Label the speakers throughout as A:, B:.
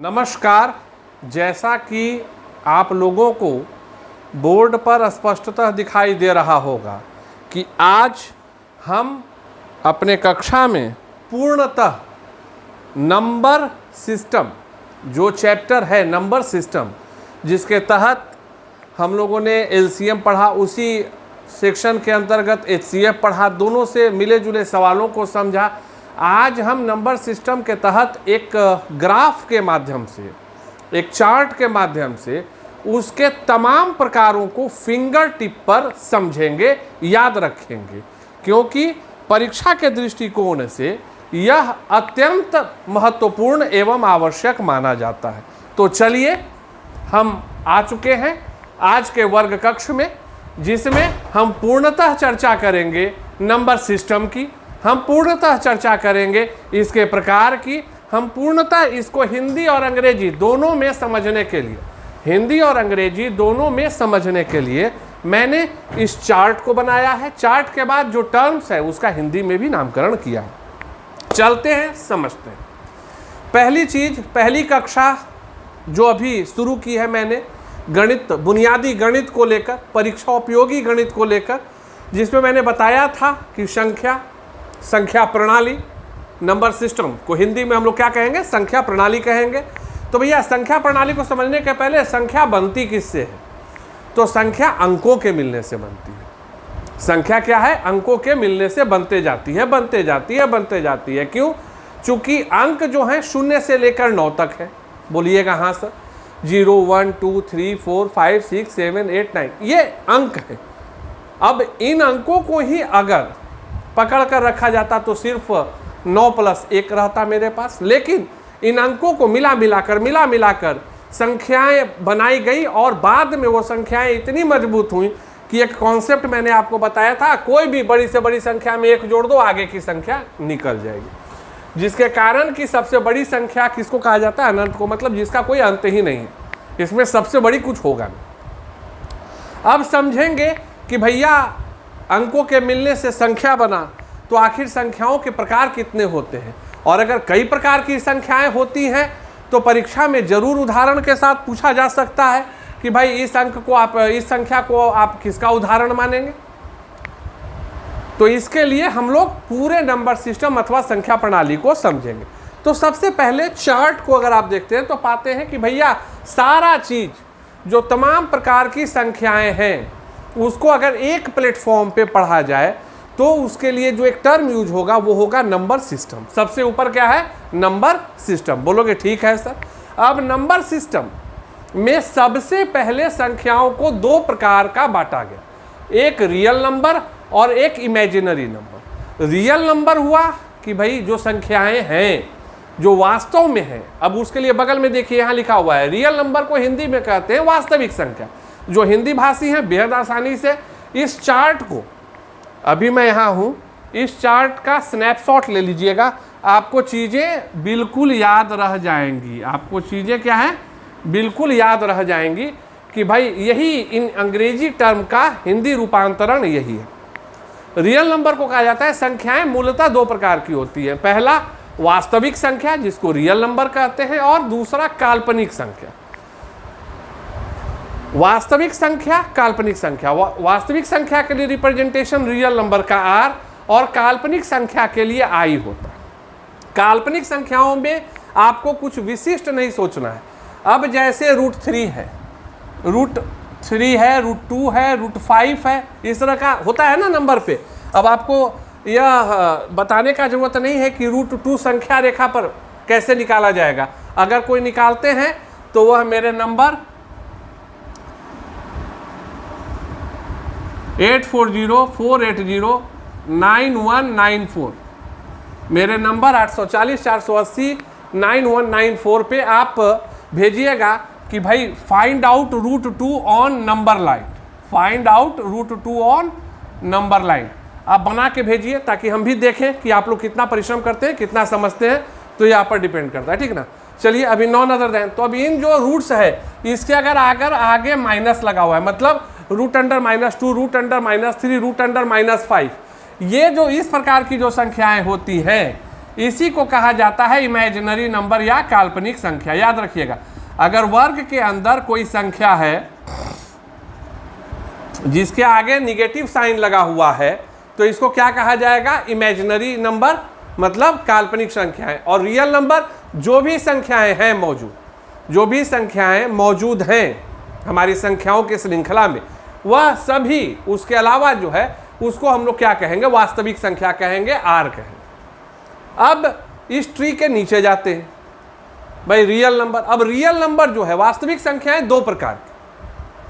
A: नमस्कार। जैसा कि आप लोगों को बोर्ड पर स्पष्टतः दिखाई दे रहा होगा कि आज हम अपने कक्षा में पूर्णतः नंबर सिस्टम, जो चैप्टर है नंबर सिस्टम, जिसके तहत हम लोगों ने एलसीएम पढ़ा, उसी सेक्शन के अंतर्गत एचसीएफ पढ़ा, दोनों से मिले जुले सवालों को समझा। आज हम नंबर सिस्टम के तहत एक ग्राफ के माध्यम से, एक चार्ट के माध्यम से उसके तमाम प्रकारों को फिंगर टिप पर समझेंगे, याद रखेंगे, क्योंकि परीक्षा के दृष्टिकोण से यह अत्यंत महत्वपूर्ण एवं आवश्यक माना जाता है। तो चलिए, हम आ चुके हैं आज के वर्ग कक्ष में, जिसमें हम पूर्णतः चर्चा करेंगे नंबर सिस्टम की, हम पूर्णतः चर्चा करेंगे इसके प्रकार की, हम पूर्णतः इसको हिंदी और अंग्रेजी दोनों में समझने के लिए, हिंदी और अंग्रेजी दोनों में समझने के लिए मैंने इस चार्ट को बनाया है। चार्ट के बाद जो टर्म्स है उसका हिंदी में भी नामकरण किया है। चलते हैं, समझते हैं। पहली चीज, पहली कक्षा जो अभी शुरू की है मैंने, गणित, बुनियादी गणित को लेकर, परीक्षा उपयोगी गणित को लेकर, जिसमें मैंने बताया था कि संख्या प्रणाली, नंबर सिस्टम को हिंदी में हम लोग क्या कहेंगे, संख्या प्रणाली कहेंगे। तो भैया संख्या प्रणाली को समझने के पहले संख्या बनती किससे है? तो संख्या अंकों के मिलने से बनती है। संख्या क्या है? अंकों के मिलने से बनते जाती है, बनते जाती है, बनते जाती है। क्यों? चूंकि अंक जो है 0 से लेकर 9 तक है। बोलिएगा हाँ सर, 0, 1, 2, 3, 4, 5, 6, 7, 8, 9 ये अंक है। अब इन अंकों को ही अगर पकड़ कर रखा जाता तो सिर्फ 9 + 1 रहता मेरे पास, लेकिन इन अंकों को मिला मिलाकर संख्याएं बनाई गई और बाद में वो संख्याएं इतनी मजबूत हुई कि एक कॉन्सेप्ट मैंने आपको बताया था, कोई भी बड़ी से बड़ी संख्या में 1 जोड़ दो, आगे की संख्या निकल जाएगी, जिसके कारण कि सबसे बड़ी संख्या किसको कहा जाता है? अनंत को, मतलब जिसका कोई अंत ही नहीं है, इसमें सबसे बड़ी कुछ होगा नहीं। अब समझेंगे कि भैया अंकों के मिलने से संख्या बना, तो आखिर संख्याओं के प्रकार कितने होते हैं, और अगर कई प्रकार की संख्याएं होती हैं तो परीक्षा में जरूर उदाहरण के साथ पूछा जा सकता है कि भाई इस अंक को आप, इस संख्या को आप किसका उदाहरण मानेंगे। तो इसके लिए हम लोग पूरे नंबर सिस्टम अथवा संख्या प्रणाली को समझेंगे। तो सबसे पहले चार्ट को अगर आप देखते हैं तो पाते हैं कि भैया सारा चीज, जो तमाम प्रकार की संख्याएं हैं, उसको अगर एक प्लेटफॉर्म पे पढ़ा जाए तो उसके लिए जो एक टर्म यूज होगा वो होगा नंबर सिस्टम। सबसे ऊपर क्या है? Number system. बोलोगे ठीक है सर। अब नंबर सिस्टम में सबसे पहले संख्याओं को 2 प्रकार का बांटा गया, एक रियल नंबर और एक इमेजिनरी नंबर। रियल नंबर हुआ कि भाई जो संख्याएं हैं जो वास्तव में है। अब उसके लिए बगल में देखिए यहाँ लिखा हुआ है, रियल नंबर को हिंदी में कहते हैं वास्तविक संख्या। जो हिंदी भाषी हैं बेहद आसानी से इस चार्ट को, अभी मैं यहाँ हूँ, इस चार्ट का स्नैपशॉट ले लीजिएगा, आपको चीज़ें बिल्कुल याद रह जाएंगी। आपको चीज़ें क्या है? बिल्कुल याद रह जाएंगी कि भाई यही इन अंग्रेजी टर्म का हिंदी रूपांतरण यही है। रियल नंबर को कहा जाता है, संख्याएं मूलतः 2 प्रकार की होती है। पहला वास्तविक संख्या जिसको रियल नंबर कहते हैं, और दूसरा काल्पनिक संख्या। वास्तविक संख्या, काल्पनिक संख्या। वास्तविक संख्या के लिए रिप्रेजेंटेशन रियल नंबर का R, और काल्पनिक संख्या के लिए I होता है। काल्पनिक संख्याओं में आपको कुछ विशिष्ट नहीं सोचना है। अब जैसे √3 है, √3 है, √2 है, √5 है, इस तरह का होता है ना नंबर पे। अब आपको यह बताने का जरूरत नहीं है कि √2 संख्या रेखा पर कैसे निकाला जाएगा। अगर कोई निकालते हैं तो वह मेरे नंबर 8404809194, मेरे नंबर 84048099194 पे आप भेजिएगा कि भाई find out √2 on number line, find out √2 on number line. आप बना के भेजिए ताकि हम भी देखें कि आप लोग कितना परिश्रम करते हैं, कितना समझते हैं। तो ये आप पर डिपेंड करता है, ठीक ना। चलिए, अभी नॉन अदर देन, तो अभी इन जो रूट्स है इसके अगर आगे माइनस लगा हुआ है, मतलब √2, √-3, √-5, ये जो इस प्रकार की जो संख्याएं होती हैं, इसी को कहा जाता है इमेजिनरी नंबर या काल्पनिक संख्या। याद रखिएगा, अगर वर्ग के अंदर कोई संख्या है जिसके आगे निगेटिव साइन लगा हुआ है तो इसको क्या कहा जाएगा? इमेजिनरी नंबर, मतलब काल्पनिक संख्याएं। और रियल नंबर जो भी संख्याएं हैं मौजूद, जो भी संख्याएं मौजूद हैं हमारी संख्याओं के श्रृंखला में, वह सभी, उसके अलावा जो है उसको हम लोग क्या कहेंगे? वास्तविक संख्या कहेंगे, आर कहेंगे। अब इस ट्री के नीचे जाते हैं भाई, रियल नंबर। अब रियल नंबर जो है, वास्तविक संख्याएं दो प्रकार की,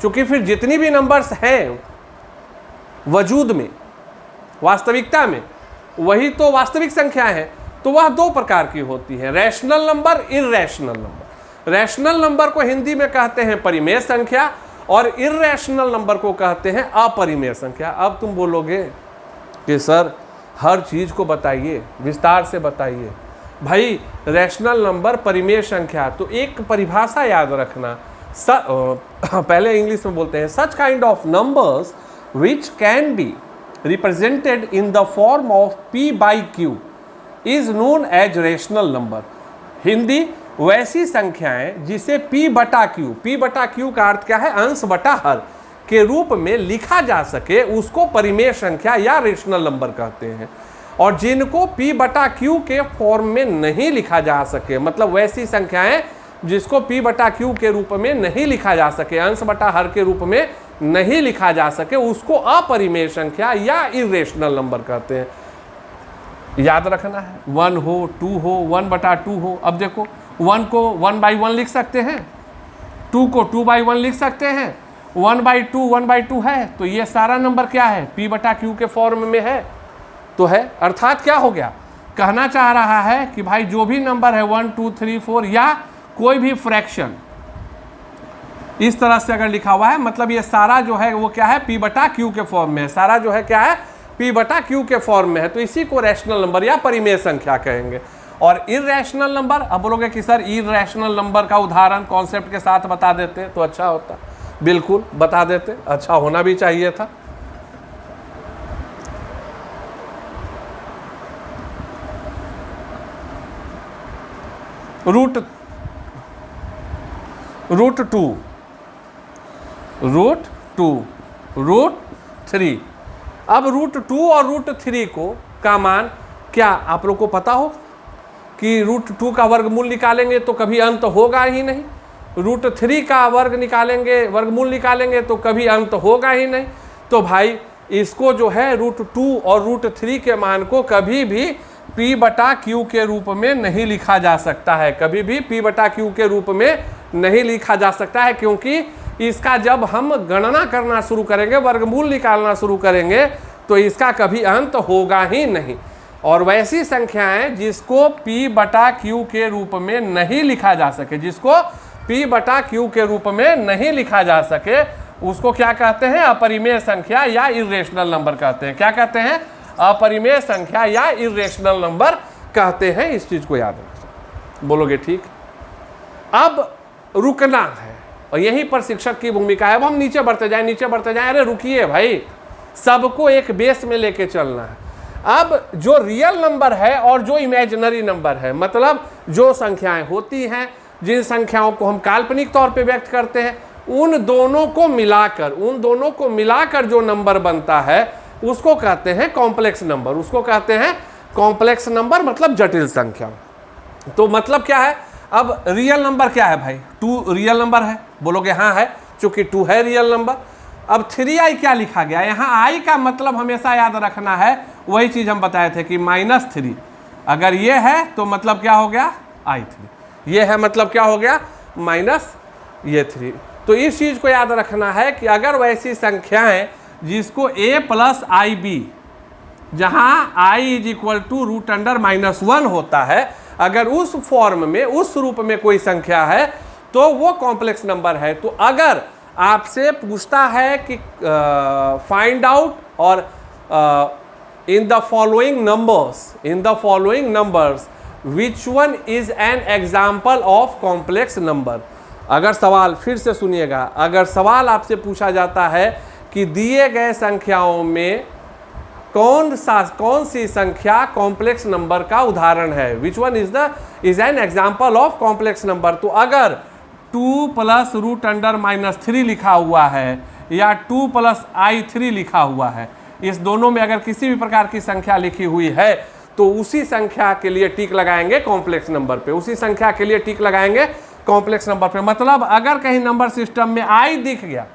A: क्योंकि फिर जितनी भी नंबर्स हैं वजूद में, वास्तविकता में, वही तो वास्तविक संख्याएं हैं, तो वह दो प्रकार की होती है, rational number, irrational number. Rational number को हिंदी में कहते हैं परिमेय संख्या और इर्रेशनल नंबर को कहते हैं अपरिमेय संख्या। अब तुम बोलोगे कि सर हर चीज को बताइए, विस्तार से बताइए। भाई रैशनल नंबर, परिमेय संख्या, तो एक परिभाषा याद रखना, पहले इंग्लिश में बोलते हैं, such kind of numbers which can be represented in the form of p by q is known as rational number. Hindi, वैसी संख्याएं जिसे p बटा q का अर्थ क्या है? अंश बटा हर के रूप में लिखा जा सके, उसको परिमेय संख्या या रैशनल नंबर कहते हैं। और जिनको p बटा q के फॉर्म में नहीं लिखा जा सके, मतलब वैसी संख्याएं जिसको p बटा q के रूप में नहीं लिखा जा सके, अंश बटा हर के रूप में नहीं लिखा जा सके, उसको अपरिमेय संख्या या इर्रेशनल नंबर कहते हैं। याद रखना है, 1 हो, 2 हो, 1 बटा 2 हो। अब देखो, 1 को 1 by 1 लिख सकते हैं, 2 को 2 by 1 लिख सकते हैं, 1 by 2 1 by 2 है, तो ये सारा नंबर क्या है? p बटा q के फॉर्म में है तो है। अर्थात क्या हो गया? कहना चाह रहा है कि भाई जो भी नंबर है 1 2 3 4 या कोई भी फ्रैक्शन इस तरह से अगर लिखा हुआ है, मतलब ये सारा जो है वो क्या है? p बटा q के फॉर्म में है। सारा जो है क्या है? p बटा q के फॉर्म में है, तो इसी को रैशनल नंबर या परिमेय संख्या कहेंगे। और इर्रेशनल नंबर, अब बोलोगे कि सर इर्रेशनल नंबर का उदाहरण कॉन्सेप्ट के साथ बता देते तो अच्छा होता। बिल्कुल बता देते, अच्छा होना भी चाहिए था। Root 2, root 3। अब रूट 2 और रूट 3 का मान क्या आप लोग को पता हो कि रूट 2 का वर्गमूल निकालेंगे तो कभी अंत होगा ही नहीं, रूट 3 का वर्गमूल निकालेंगे तो कभी अंत होगा ही नहीं। तो भाई इसको जो है रूट 2 और रूट 3 के मान को कभी भी p बटा q के रूप में नहीं लिखा जा सकता है, कभी भी p बटा q के रूप में नहीं लिखा जा सकता है, क्योंकि इसका जब हम गणना करना शुरू करेंगे, वर्गमूल निकालना शुरू करेंगे, तो इसका कभी अंत होगा ही नहीं। और वैसी संख्याएं जिसको p बटा q के रूप में नहीं लिखा जा सके, जिसको p बटा q के रूप में नहीं लिखा जा सके, उसको क्या कहते हैं? अपरिमेय संख्या या इर्रेशनल नंबर कहते हैं। क्या कहते हैं? अपरिमेय संख्या या इर्रेशनल नंबर कहते हैं। इस चीज को याद रखना। बोलोगे ठीक। अब रुकना है और यहीं पर शिक्षक की भूमिका है। अब हम नीचे बढ़ते जाएं। अरे रुकिए भाई, सबको एक बेस में लेके चलना है। अब जो रियल नंबर है और जो इमेजिनरी नंबर है, मतलब जो संख्याएं होती हैं, जिन संख्याओं को हम काल्पनिक तौर पे व्यक्त करते हैं, उन दोनों को मिलाकर जो नंबर बनता है उसको कहते हैं कॉम्प्लेक्स नंबर। उसको कहते हैं कॉम्प्लेक्स नंबर, मतलब जटिल संख्या। तो मतलब क्या है? अब रियल नंबर क्या है भाई? 2 रियल नंबर है। बोलोगे हाँ है, चूंकि 2 है रियल नंबर। अब 3i क्या लिखा गया? यहाँ i का मतलब हमेशा याद रखना है, वही चीज हम बताए थे कि -3। अगर ये है तो मतलब क्या हो गया? i3। ये है मतलब क्या हो गया? -3। तो इस चीज को याद रखना है कि अगर वैसी संख्याएं जिसको a + ib, जहां i = √(-1) होता है, अगर उस फॉर्म में, उस रूप में कोई संख्या है तो वो कॉम्प्लेक्स नंबर है। तो अगर आपसे पूछता है कि फाइंड आउट और in the following numbers which one is an example of complex number, अगर सवाल फिर से सुनिएगा, अगर सवाल आपसे पूछा जाता है कि दिए गए संख्याओं में कौन सी संख्या कॉम्प्लेक्स नंबर का उदाहरण है, which one is an example of complex number. तो अगर 2 + √(-3) लिखा हुआ है या 2 + i3 लिखा हुआ है, इस दोनों में अगर किसी भी प्रकार की संख्या लिखी हुई है तो उसी संख्या के लिए टिक लगाएंगे कॉम्प्लेक्स नंबर पे, उसी संख्या के लिए टिक लगाएंगे कॉम्प्लेक्स नंबर पे। मतलब अगर कहीं नंबर सिस्टम में i दिख गया,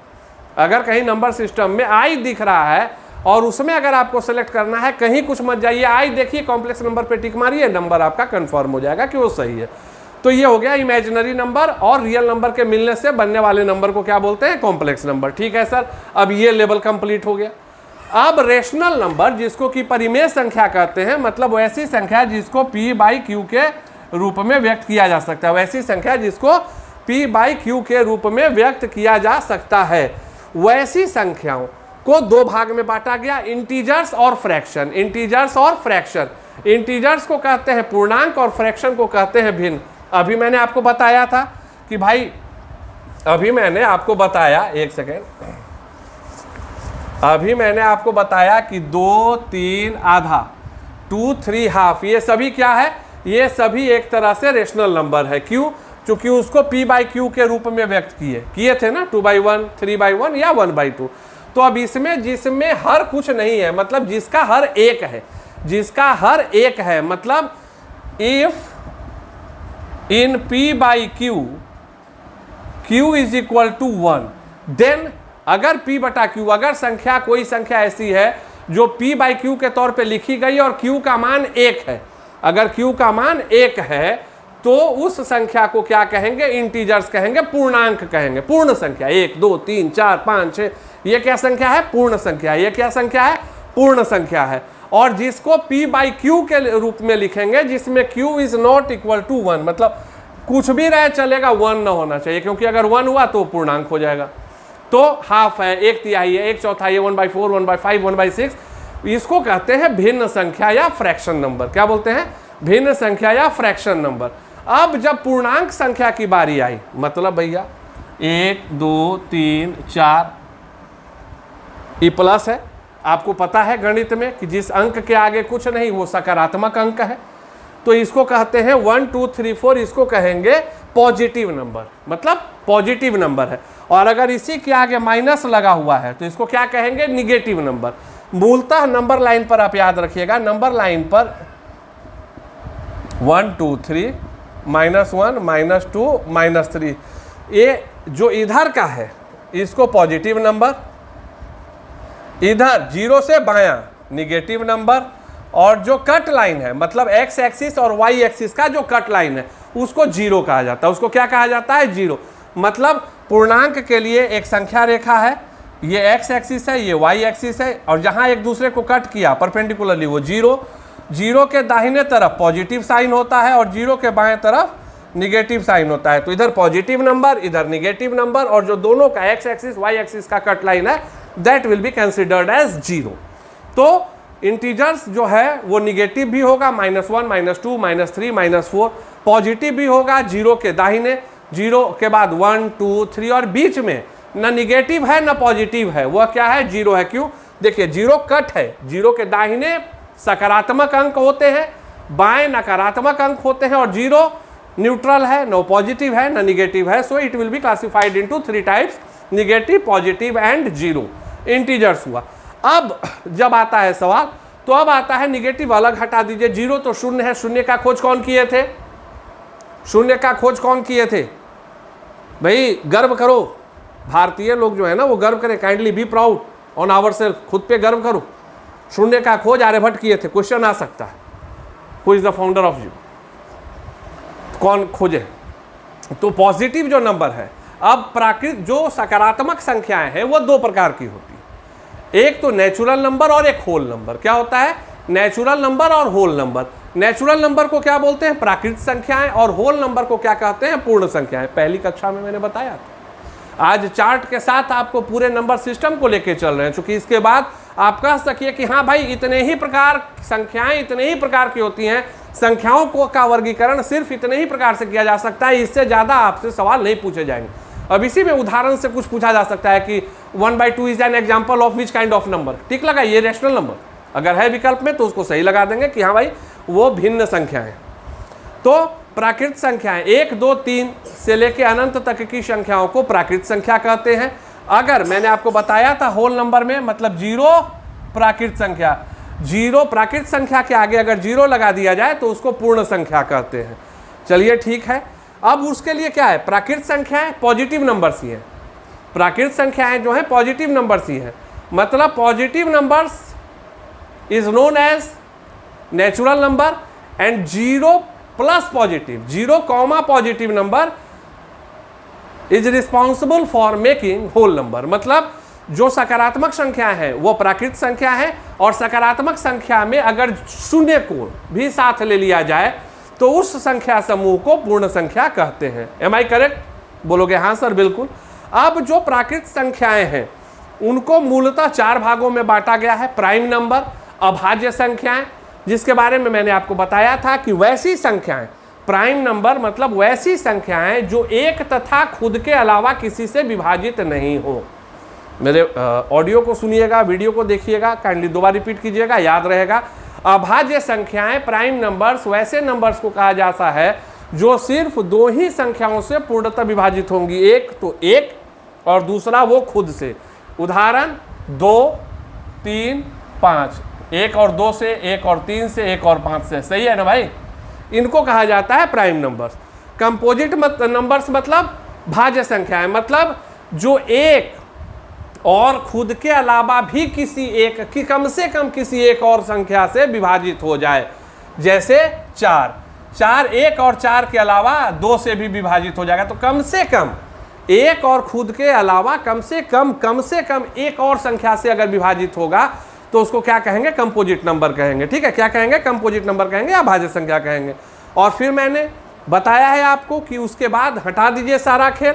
A: अगर कहीं नंबर सिस्टम में i दिख रहा है और उसमें अगर आपको सेलेक्ट करना है, कहीं कुछ मत जाइए, i देखिए, कॉम्प्लेक्स नंबर पे टिक मारिए, नंबर आपका कंफर्म हो जाएगा कि वो सही है। तो ये हो गया इमेजिनरी नंबर, और रियल नंबर के मिलने से बनने वाले नंबर को क्या बोलते हैं, कॉम्प्लेक्स नंबर। ठीक है सर, अब ये लेवल कंप्लीट हो गया। अब रेशनल नंबर, जिसको कि परिमेय संख्या कहते हैं, मतलब वैसी संख्या जिसको p/q के रूप में व्यक्त किया जा सकता है, वैसी संख्या जिसको p/q के रूप में व्यक्त किया जा सकता है, वैसी संख्याओं को दो भाग में बांटा गया, इंटीजर्स और फ्रैक्शन। इंटीजर्स और फ्रैक्शन, इंटीजर्स को कहते हैं पूर्णांक और फ्रैक्शन को कहते हैं भिन्न। अभी मैंने आपको बताया था कि भाई, अभी मैंने आपको बताया, एक सेकेंड, अभी मैंने आपको बताया कि 2, 3 आधा, 2, 3 हाफ, ये सभी क्या है, ये सभी एक तरह से रेशनल नंबर है। क्यों? क्योंकि उसको p/q के रूप में व्यक्त किए थे ना, 2/1, 3/1 या 1/2। तो अब इसमें जिसमें हर कुछ नहीं है, मतलब जिसका हर एक है, जिसका हर एक है, मतलब if in p/q q is equal to 1, then अगर p/q, अगर संख्या, कोई संख्या ऐसी है जो p/q के तौर पे लिखी गई और q का मान 1 है, अगर q का मान 1 है तो उस संख्या को क्या कहेंगे, इंटीजर्स कहेंगे, पूर्णांक कहेंगे, पूर्ण संख्या। 1, 2, 3, 4, 5, 6, ये क्या संख्या है, पूर्ण संख्या। ये क्या संख्या है, पूर्ण संख्या है। और जिसको p/q के रूप में लिखेंगे, जिसमें q is not equal to 1, मतलब कुछ भी रहे चलेगा, 1 ना होना चाहिए, क्योंकि अगर 1 हुआ तो पूर्णांक हो जाएगा। तो हाफ है, 1/3 है, 1/4 है, 1/4, 1/5, 1/6, इसको कहते हैं भिन्न संख्या या फ्रैक्शन नंबर। क्या बोलते हैं, भिन्न संख्या या फ्रैक्शन नंबर। अब जब पूर्णांक संख्या की बारी आई, मतलब भैया 1, 2, 3, 4, ये प्लस है, आपको पता है गणित में कि जिस अंक के आगे कुछ नहीं वो सकारात्मक अंक है, तो इसको कहते हैं 1, 2, 3, 4, इसको कहेंगे पॉजिटिव नंबर, मतलब पॉजिटिव नंबर है। और अगर इसी के आगे माइनस लगा हुआ है तो इसको क्या कहेंगे, निगेटिव नंबर। मूलतः नंबर लाइन पर आप याद रखिएगा, नंबर लाइन पर 1, 2, 3, -1, -2, -3, ये जो इधर का है इसको पॉजिटिव नंबर, इधर 0 से बायां निगेटिव नंबर, और जो कट लाइन है, मतलब x एक्सिस और y एक्सिस का जो कट लाइन है उसको 0 कहा जाता है। उसको क्या कहा जाता है, 0। मतलब पूर्णांक के लिए एक संख्या रेखा है, ये x एक्सिस है, ये y एक्सिस है, और जहां एक दूसरे को कट किया परपेंडिकुलरली वो 0, 0 के दाहिने तरफ पॉजिटिव साइन होता है और 0 के बाएं तरफ निगेटिव साइन होता है। तो इधर पॉजिटिव नंबर, इधर निगेटिव नंबर, और जो दोनों का x एक्सिस y एक्सिस का कट लाइन है that will be considered as 0। तो इंटीजर्स जो है वो निगेटिव भी होगा, -1, -2, -3, -4, पॉजिटिव भी होगा 0 के दाहिने, 0 के बाद 1, 2, 3, और बीच में न निगेटिव है न पॉजिटिव है, वह क्या है, 0 है। क्यों, देखिए 0 कट है, 0 के दाहिने सकारात्मक अंक होते हैं, बाएं नकारात्मक अंक होते हैं, और 0 न्यूट्रल है, नो पॉजिटिव है न निगेटिव है। So it will be classified into 3 types, negative, positive and 0। Integers हुआ। अब जब आता है सवाल, तो अब आता है निगेटिव अलग हटा दीजिए, 0 तो शून्य है, शून्य का खोज कौन किए थे, शून्य का खोज कौन किए थे भाई, गर्व करो, भारतीय लोग जो है ना वो गर्व करें, kindly be proud on our self, खुद पे गर्व करो। शून्य का खोज आर्यभट्ट किए थे। क्वेश्चन आ सकता है, who is the founder of you, कौन खोजे। तो पॉजिटिव जो नंबर है, अब प्राकृत जो सकारात्मक संख्याएं हैं वो 2 प्रकार की होती है, एक तो नेचुरल नंबर और एक होल नंबर। क्या होता है, नेचुरल नंबर और होल नंबर। नेचुरल नंबर को क्या बोलते हैं, प्राकृत संख्याएं, और होल नंबर को क्या कहते हैं, पूर्ण संख्याएं। पहली कक्षा में मैंने बताया था। आज चार्ट के साथ आपको पूरे नंबर सिस्टम को लेके चल रहे हैं, क्योंकि इसके बाद आप कह सकिए कि हाँ भाई इतने ही प्रकार संख्याएं इतने ही प्रकार की होती हैं, संख्याओं को का वर्गीकरण सिर्फ इतने ही प्रकार से किया जा सकता है, इससे ज़्यादा आपसे सवाल नहीं पूछे जाएंगे। अब इसी में उदाहरण से कुछ पूछा जा सकता है कि 1/2 is an example of which kind of number, ठीक लगा, ये रेशनल नंबर। अगर है विकल्प में तो उसको सही लगा देंगे कि हाँ भाई वो भिन्न संख्या है। तो प्राकृत संख्याएं 1, 2, 3 से लेकर अनंत तक की संख्याओं को प्राकृत संख्या कहते हैं। अगर मैंने आपको बताया था होल नंबर में मतलब 0 प्राकृत संख्या, 0 प्राकृत संख्या के आगे अगर 0 लगा दिया जाए तो उसको पूर्ण संख्या कहते हैं। चलिए ठीक है, अब उसके लिए क्या है, प्राकृत संख्याएं पॉजिटिव नंबर्स ही हैं। प्राकृत संख्याएं जो है पॉजिटिव नंबर्स ही है, मतलब positive numbers is known as natural number and 0 plus positive, 0 comma positive number is responsible for making whole number. मतलब जो सकारात्मक संख्या है वो प्राकृत संख्या है और सकारात्मक संख्या में अगर 0 को भी साथ ले लिया जाए तो उस संख्या समूह को पूर्ण संख्या कहते हैं। Am I correct? बोलोगे हाँ सर बिल्कुल। अब जो प्राकृत संख्याएं हैं उनको मूलतः 4 भागों में बांटा गया है। प्राइम नंबर, अभाज्य संख्याएं, जिसके बारे में मैंने आपको बताया था कि वैसी संख्याएं, प्राइम नंबर मतलब वैसी संख्याएं जो एक तथा खुद के अलावा किसी से विभाजित नहीं हो। मेरे ऑडियो को सुनिएगा, वीडियो को देखिएगा, काइंडली दोबारा रिपीट कीजिएगा, याद रहेगा। अभाज्य संख्याएं, प्राइम नंबर्स, वैसे नंबर्स को कहा जाता है जो सिर्फ 2 ही संख्याओं से पूर्णतः विभाजित होंगी, एक तो 1 और दूसरा वो खुद से। उदाहरण 2, 3, 5, 1 और 2 से, 1 और 3 से, 1 और 5 से, सही है ना भाई? इनको कहा जाता है प्राइम नंबर्स। कंपोजिट नंबर्स मतलब भाज्य संख्याएं, मतलब जो एक और खुद के अलावा भी किसी एक की कम से कम किसी एक और संख्या से विभाजित हो जाए। जैसे 4, 1 और 4 के अलावा 2 से भी विभाजित हो जाएगा, तो कम से कम एक और खुद के अलावा कम से कम एक और संख्या से अगर विभाजित होगा तो उसको क्या कहेंगे, कंपोजिट नंबर कहेंगे। ठीक है, क्या कहेंगे, कंपोजिट नंबर कहेंगे या भाज्य संख्या कहेंगे। और फिर मैंने बताया है आपको कि उसके बाद हटा दीजिए सारा खेल,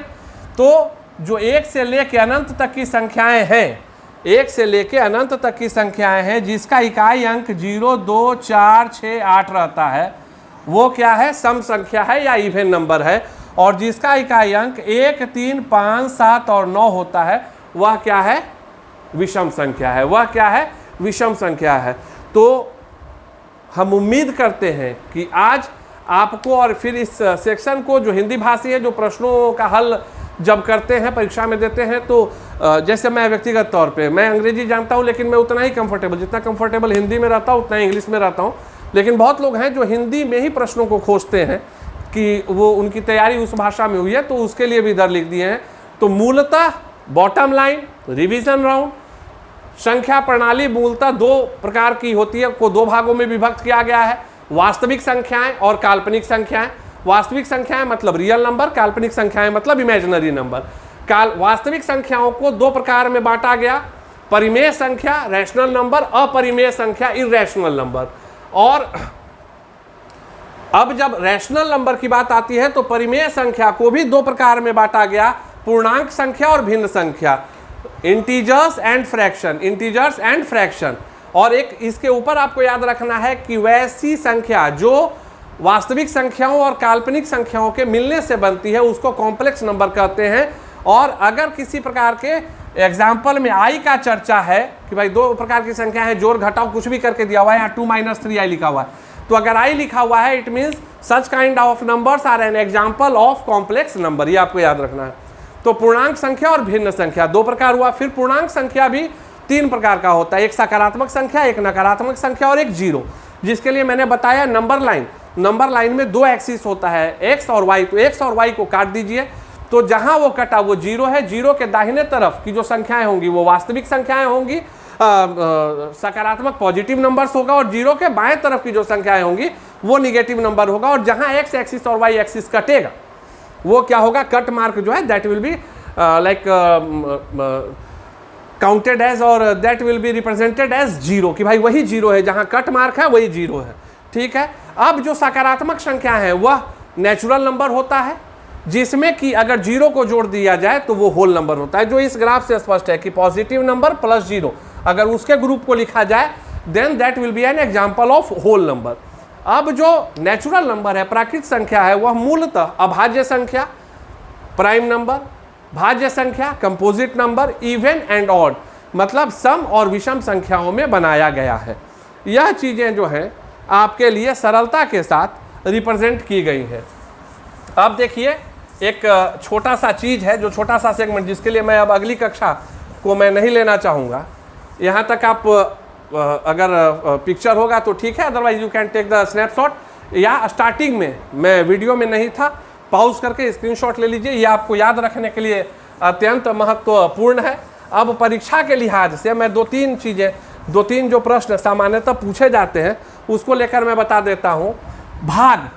A: तो जो 1 से लेके अनंत तक की संख्याएं हैं, 1 से लेके अनंत तक की संख्याएं हैं जिसका इकाई अंक 0, 2, 4, 6, 8 रहता है, वो क्या है, सम संख्या है या इवन नंबर है। और जिसका इकाई अंक 1, 3, 5, 7 और 9 होता है वह क्या है, विषम संख्या है। वह क्या है, विषम संख्या है। तो हम उम्मीद करते हैं कि आज आपको, और फिर इस सेक्शन को जो हिंदी भाषी है, जो प्रश्नों का हल जब करते हैं परीक्षा में देते हैं, तो जैसे मैं व्यक्तिगत तौर पे मैं अंग्रेजी जानता हूं लेकिन मैं उतना ही कंफर्टेबल, जितना कंफर्टेबल हिंदी में रहता हूं उतना ही इंग्लिश में रहता हूं। लेकिन बहुत लोग हैं जो हिंदी में ही प्रश्नों को खोजते हैं कि वो उनकी तैयारी उस भाषा में हुई है, तो उसके लिए भी इधर लिख दिए हैं। तो मूलतः बॉटम लाइन, रिवीजन राउंड, संख्या प्रणाली मूलतः 2 प्रकार की होती है, को 2 भागों में विभक्त किया गया है, वास्तविक संख्याएं और काल्पनिक संख्याएं। वास्तविक संख्याएं मतलब रियल नंबर, काल्पनिक संख्याएं मतलब इमेजिनरी नंबर। वास्तविक संख्याओं को 2 प्रकार में बांटा गया, परिमेय संख्या रैशनल नंबर, अपरिमेय संख्या इर्रेशनल नंबर। और अब जब रैशनल नंबर की बात आती है तो परिमेय संख्या को भी 2 प्रकार में बांटा गया, पूर्णांक संख्या और भिन्न संख्या, integers and fraction, integers and fraction. और एक इसके ऊपर आपको याद रखना है कि वैसी संख्या जो वास्तविक संख्याओं और काल्पनिक संख्याओं के मिलने से बनती है उसको कॉम्प्लेक्स नंबर कहते हैं। और अगर किसी प्रकार के एग्जाम्पल में आई का चर्चा है कि भाई 2 प्रकार की संख्या है, जोड़ घटाव कुछ भी करके दिया हुआ है, यहाँ 2 - 3i लिखा हुआ है, तो अगर आई लिखा हुआ है it means such kind of numbers are an example of complex number, ये आपको याद रखना है। तो पूर्णांक संख्या और भिन्न संख्या 2 प्रकार हुआ। फिर पूर्णांक संख्या भी 3 प्रकार का होता है, एक सकारात्मक संख्या, एक नकारात्मक संख्या और एक 0, जिसके लिए मैंने बताया नंबर लाइन। नंबर लाइन में 2 एक्सिस होता है, एक्स और वाई, तो एक्स और वाई को काट दीजिए, तो जहां वो कटा वो 0 है। 0 के दाहिने तरफ की जो संख्याएं होंगी वो वास्तविक संख्याएं होंगी, सकारात्मक पॉजिटिव नंबर्स होगा, और 0 के बाएं तरफ की जो संख्याएं होंगी वो निगेटिव नंबर होगा। और जहां एक्स एक्सिस और वाई एक्सिस कटेगा वो क्या होगा, कट मार्क जो है that will be like counted as, और that will be represented as 0, कि भाई वही 0 है, जहां कट मार्क है वही 0 है। ठीक है। अब जो सकारात्मक संख्या है वह नेचुरल नंबर होता है, जिसमें कि अगर 0 को जोड़ दिया जाए तो वो होल नंबर होता है, जो इस ग्राफ से स्पष्ट है कि पॉजिटिव नंबर प्लस 0 अगर उसके ग्रुप को लिखा जाए then that will be an example of whole number. अब जो नेचुरल नंबर है, प्राकृत संख्या है, वह मूलतः अभाज्य संख्या, प्राइम नंबर, भाज्य संख्या, composite number, even and odd, मतलब सम और विषम संख्याओं में बनाया गया है। यह चीज़ें जो हैं आपके लिए सरलता के साथ रिप्रेजेंट की गई हैं। अब देखिए एक छोटा सा चीज़ है, जो छोटा सा सेगमेंट, जिसके लिए मैं अब अगली कक्षा को मैं नहीं लेना चाहूँगा। यहाँ तक आप अगर पिक्चर होगा तो ठीक है, otherwise you can take the snapshot, या स्टार्टिंग में मैं वीडियो में नहीं था, पॉज करके स्क्रीनशॉट ले लीजिए। ये आपको याद रखने के लिए अत्यंत महत्वपूर्ण है। अब परीक्षा के लिहाज से मैं दो तीन जो प्रश्न सामान्यतः पूछे जाते हैं उसको लेकर मैं बता देता हूँ। भाग,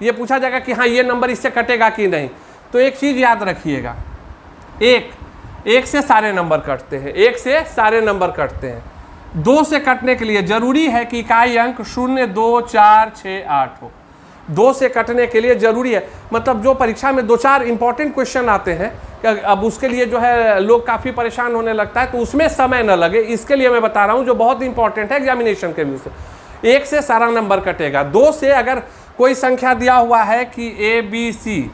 A: ये पूछा जाएगा कि हाँ ये नंबर इससे कटेगा कि नहीं। तो एक चीज़ याद रखिएगा, एक से सारे नंबर कटते हैं, एक से सारे नंबर कटते हैं। 2 से कटने के लिए जरूरी है कि इकाई अंक 0, 2, 4, 6, 8 हो। 2 से कटने के लिए जरूरी है, मतलब जो परीक्षा में 2-4 इंपॉर्टेंट क्वेश्चन आते हैं, अब उसके लिए जो है लोग काफ़ी परेशान होने लगता है, तो उसमें समय न लगे इसके लिए मैं बता रहा हूँ जो बहुत इंपॉर्टेंट है एग्जामिनेशन के व्यू से। 1 से सारा नंबर कटेगा। 2 से अगर कोई संख्या दिया हुआ है कि ABC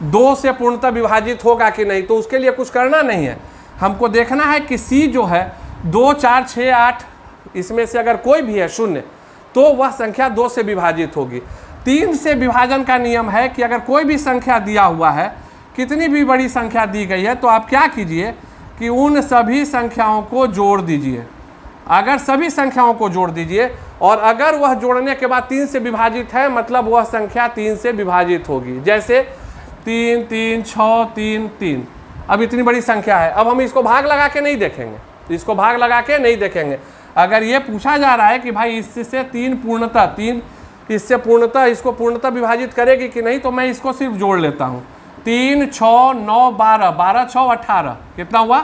A: 2 से पूर्णतः विभाजित होगा कि नहीं, तो उसके लिए कुछ करना नहीं है। हमको देखना है कि C जो है 2, 4, 6, 8 इसमें से अगर कोई भी है 0, तो वह संख्या 2 से विभाजित होगी। 3 से विभाजन का नियम है कि अगर कोई भी संख्या दिया हुआ है, कितनी भी बड़ी संख्या दी गई है, तो आप क्या कीजिए कि उन सभी संख्याओं को जोड़ दीजिए। अगर सभी संख्याओं को जोड़ दीजिए और अगर वह जोड़ने के बाद 3 से विभाजित है, मतलब वह संख्या 3 से विभाजित होगी। जैसे 3, 3, 6, 3, 3। अब इतनी बड़ी संख्या है, अब हम इसको भाग लगा के नहीं देखेंगे, इसको भाग लगा के नहीं देखेंगे। अगर ये पूछा जा रहा है कि भाई इससे 3 पूर्णतः 3 इससे पूर्णतः इसको पूर्णतः विभाजित करेगी कि नहीं, तो मैं इसको सिर्फ जोड़ लेता हूँ। 3, 6, 9, 12, 12, 6, 18, कितना हुआ?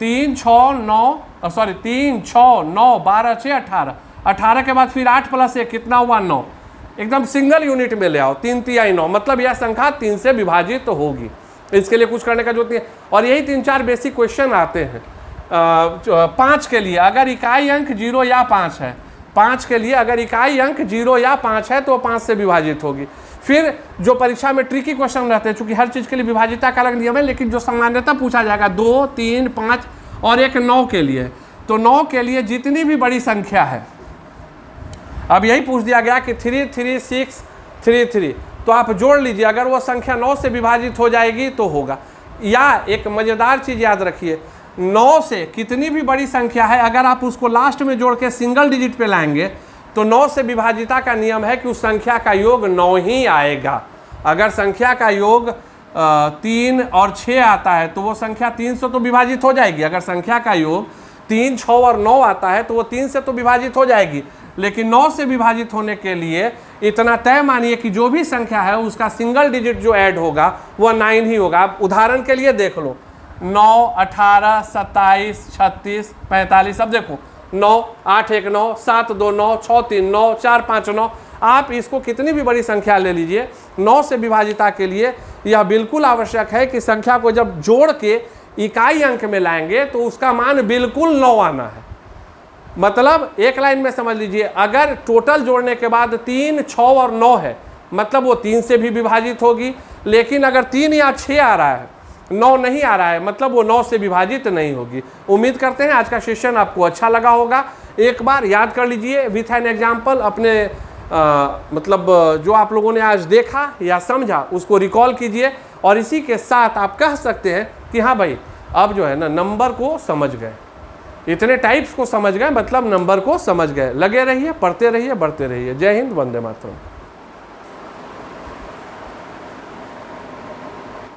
A: 3, 6, 9, 12, 6, 18। 18 के बाद फिर 8 + 1 कितना हुआ? 9। एकदम सिंगल यूनिट में ले आओ, 3 × 9, मतलब यह संख्या 3 से विभाजित तो होगी। इसके लिए कुछ करने का जरूरत नहीं है। और यही 3-4 बेसिक क्वेश्चन आते हैं। 5 के लिए अगर इकाई अंक 0 या 5 है, 5 के लिए अगर इकाई अंक 0 या 5 है तो 5 से विभाजित होगी। फिर जो परीक्षा में ट्रिकी क्वेश्चन रहते हैं, चूंकि हर चीज़ के लिए विभाजिता का अलग नियम है, लेकिन जो सामान्यतः पूछा जाएगा 2, 3, 5 और एक 9 के लिए, तो 9 के लिए जितनी भी बड़ी संख्या है, अब यही पूछ दिया गया कि 3, 3, 6, 3, 3, तो आप जोड़ लीजिए। अगर वो संख्या 9 से विभाजित हो जाएगी तो होगा। या एक मज़ेदार चीज़ याद रखिए, 9 से कितनी भी बड़ी संख्या है, अगर आप उसको लास्ट में जोड़ के सिंगल डिजिट पे लाएंगे तो 9 से विभाजिता का नियम है कि उस संख्या का योग 9 ही आएगा। अगर संख्या का योग 3 और 6 आता है तो वो संख्या 3 से तो विभाजित हो जाएगी। अगर संख्या का योग 3, 6 और 9 आता है तो वो 3 से तो विभाजित हो जाएगी, लेकिन 9 से विभाजित होने के लिए इतना तय मानिए कि जो भी संख्या है उसका सिंगल डिजिट जो ऐड होगा वह 9 ही होगा। आप उदाहरण के लिए देख लो, 9, 18, 27, 36, 45। अब देखो 9, 8, 1, 9, 7, 2, 9, 6, 3, 9, 4, 5, 9। आप इसको कितनी भी बड़ी संख्या ले लीजिए, 9 से विभाजिता के लिए यह बिल्कुल आवश्यक है कि संख्या को जब जोड़ के इकाई अंक में लाएंगे तो उसका मान बिल्कुल 9 आना है। मतलब एक लाइन में समझ लीजिए, अगर टोटल जोड़ने के बाद 3, 6 और 9 है, मतलब वो 3 से भी विभाजित होगी। लेकिन अगर 3 या 6 आ रहा है, 9 नहीं आ रहा है, मतलब वो 9 से विभाजित नहीं होगी। उम्मीद करते हैं आज का सेशन आपको अच्छा लगा होगा। एक बार याद कर लीजिए विथ एन एग्जाम्पल, अपने मतलब जो आप लोगों ने आज देखा या समझा उसको रिकॉल कीजिए, और इसी के साथ आप कह सकते हैं कि हाँ भाई अब जो है ना नंबर को समझ गए, इतने टाइप्स को समझ गए, मतलब नंबर को समझ गए। लगे रहिए, पढ़ते रहिए, बढ़ते रहिए। जय हिंद, वंदे मातरम।